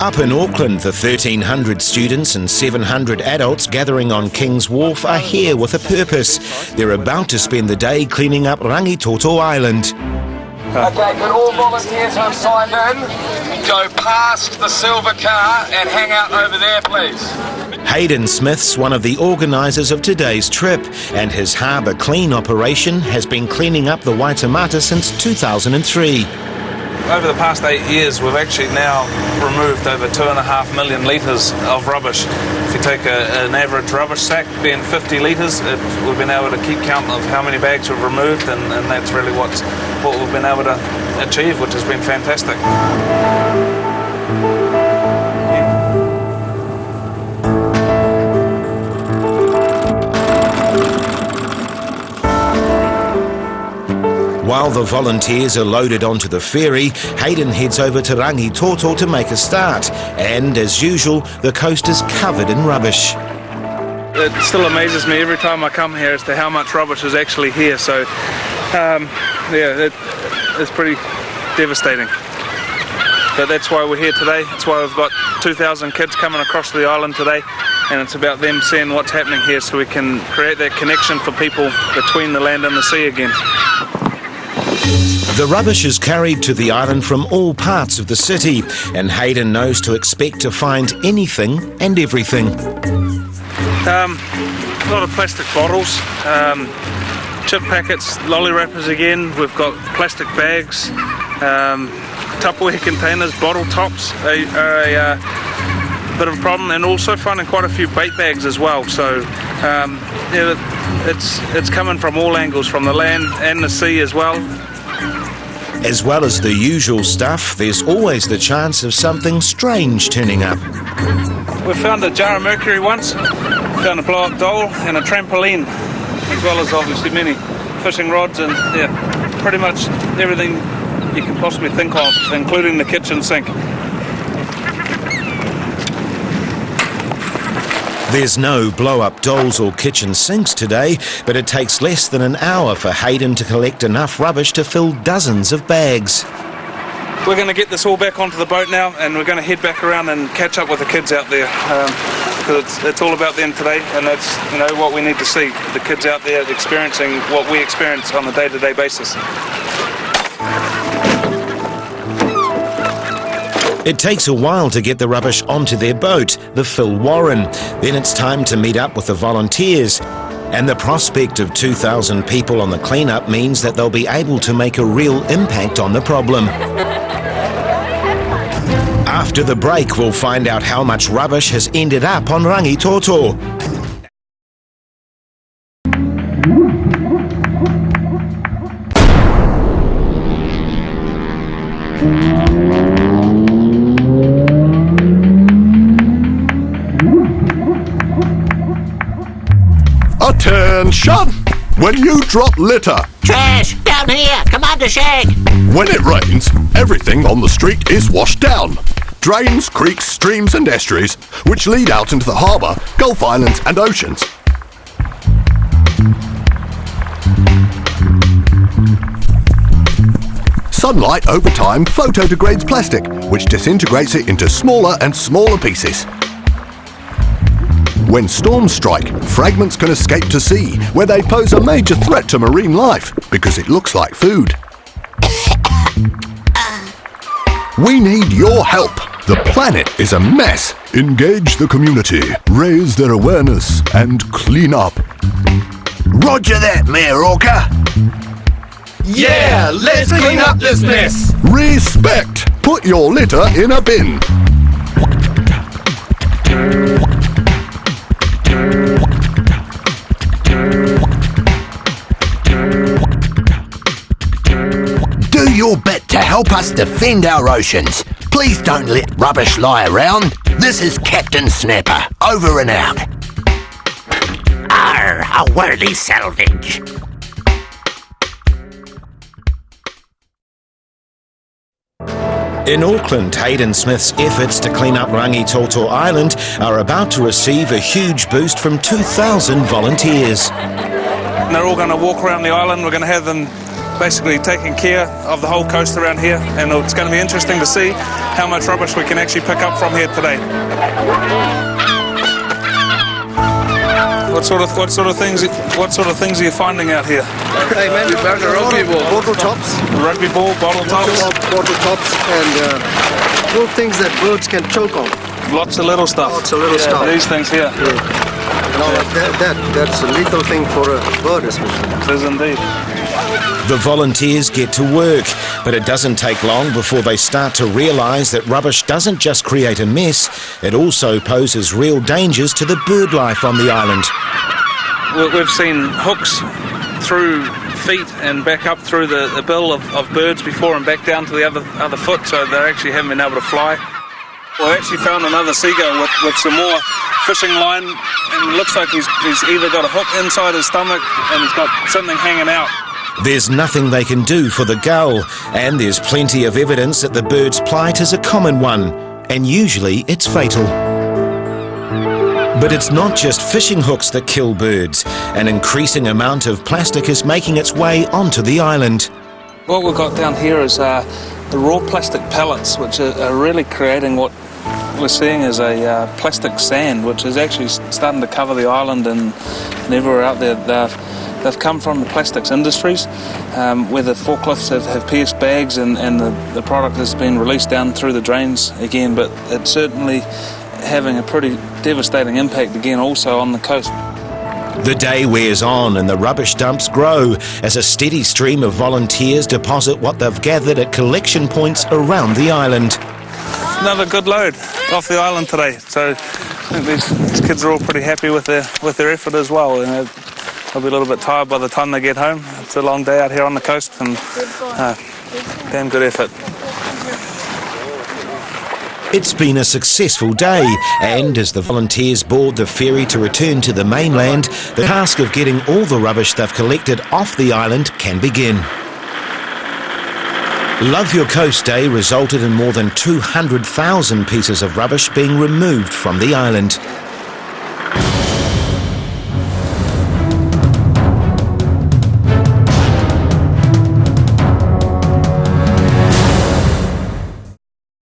Up in Auckland, the 1,300 students and 700 adults gathering on King's Wharf are here with a purpose. They're about to spend the day cleaning up Rangitoto Island. Okay, can all volunteers who have signed in go past the silver car and hang out over there, please? Hayden Smith's one of the organisers of today's trip, and his harbour clean operation has been cleaning up the Waitemata since 2003. Over the past 8 years, we've actually now removed over 2.5 million litres of rubbish. If you take an average rubbish sack being 50 litres, we've been able to keep count of how many bags we've removed, and that's really what we've been able to achieve, which has been fantastic. While the volunteers are loaded onto the ferry, Hayden heads over to Rangitoto to make a start. And, as usual, the coast is covered in rubbish. It still amazes me every time I come here as to how much rubbish is actually here. So, it's pretty devastating. But that's why we're here today. That's why we've got 2,000 kids coming across the island today. And it's about them seeing what's happening here so we can create that connection for people between the land and the sea again. The rubbish is carried to the island from all parts of the city, and Hayden knows to expect to find anything and everything. A lot of plastic bottles, chip packets, lolly wrappers again. We've got plastic bags, Tupperware containers, bottle tops are a bit of a problem, and also finding quite a few bait bags as well. So it's coming from all angles, from the land and the sea as well. As well as the usual stuff, there's always the chance of something strange turning up. We found a jar of mercury once, found a blow-up doll and a trampoline, as well as obviously many fishing rods and pretty much everything you can possibly think of, including the kitchen sink. There's no blow-up dolls or kitchen sinks today, but it takes less than an hour for Hayden to collect enough rubbish to fill dozens of bags. We're going to get this all back onto the boat now, and we're going to head back around and catch up with the kids out there, because it's all about them today, and that's what we need to see, the kids out there experiencing what we experience on a day-to-day basis. It takes a while to get the rubbish onto their boat, the Phil Warren. Then it's time to meet up with the volunteers. And the prospect of 2,000 people on the cleanup means that they'll be able to make a real impact on the problem. After the break, we'll find out how much rubbish has ended up on Rangitoto. Attention! When you drop litter, trash, down here, come on to shag. When it rains, everything on the street is washed down. Drains, creeks, streams and estuaries, which lead out into the harbour, Gulf Islands and oceans. Sunlight over time photodegrades plastic, which disintegrates it into smaller and smaller pieces. When storms strike, fragments can escape to sea, where they pose a major threat to marine life, because it looks like food. We need your help. The planet is a mess. Engage the community, raise their awareness, and clean up. Roger that, Mayor Orca. Yeah, let's clean up this mess. Respect. Put your litter in a bin. Do your bit to help us defend our oceans. Please don't let rubbish lie around. This is Captain Snapper, over and out. Arr, a worthy salvage. In Auckland, Hayden Smith's efforts to clean up Rangitoto Island are about to receive a huge boost from 2,000 volunteers. They're all going to walk around the island. We're going to have them basically taking care of the whole coast around here, and it's going to be interesting to see how much rubbish we can actually pick up from here today. What sort of things are you finding out here? Hey man, we found a rugby ball. Bottle tops. Rugby ball, bottle tops. Bottle tops and little things that birds can choke on. Lots of little stuff. Lots of little stuff. These things here. Yeah. And all that's a lethal thing for a bird, especially. It is indeed. The volunteers get to work, but it doesn't take long before they start to realise that rubbish doesn't just create a mess, it also poses real dangers to the bird life on the island. We've seen hooks through feet and back up through the bill of birds before and back down to the other foot, so they actually haven't been able to fly. We actually found another seagull with some more fishing line, and it looks like he's either got a hook inside his stomach and he's got something hanging out. There's nothing they can do for the gull, and there's plenty of evidence that the bird's plight is a common one, and usually it's fatal. But it's not just fishing hooks that kill birds. An increasing amount of plastic is making its way onto the island. What we've got down here is the raw plastic pellets, which are really creating what we're seeing as a plastic sand, which is actually starting to cover the island and everywhere out there. They've come from the plastics industries, where the forklifts have pierced bags and the product has been released down through the drains again, but it's certainly having a pretty devastating impact again also on the coast. The day wears on and the rubbish dumps grow as a steady stream of volunteers deposit what they've gathered at collection points around the island. Another good load off the island today, so I think these kids are all pretty happy with their effort as well. And they'll be a little bit tired by the time they get home. It's a long day out here on the coast, and damn good effort. It's been a successful day, and as the volunteers board the ferry to return to the mainland, the task of getting all the rubbish they've collected off the island can begin. Love Your Coast Day resulted in more than 200,000 pieces of rubbish being removed from the island.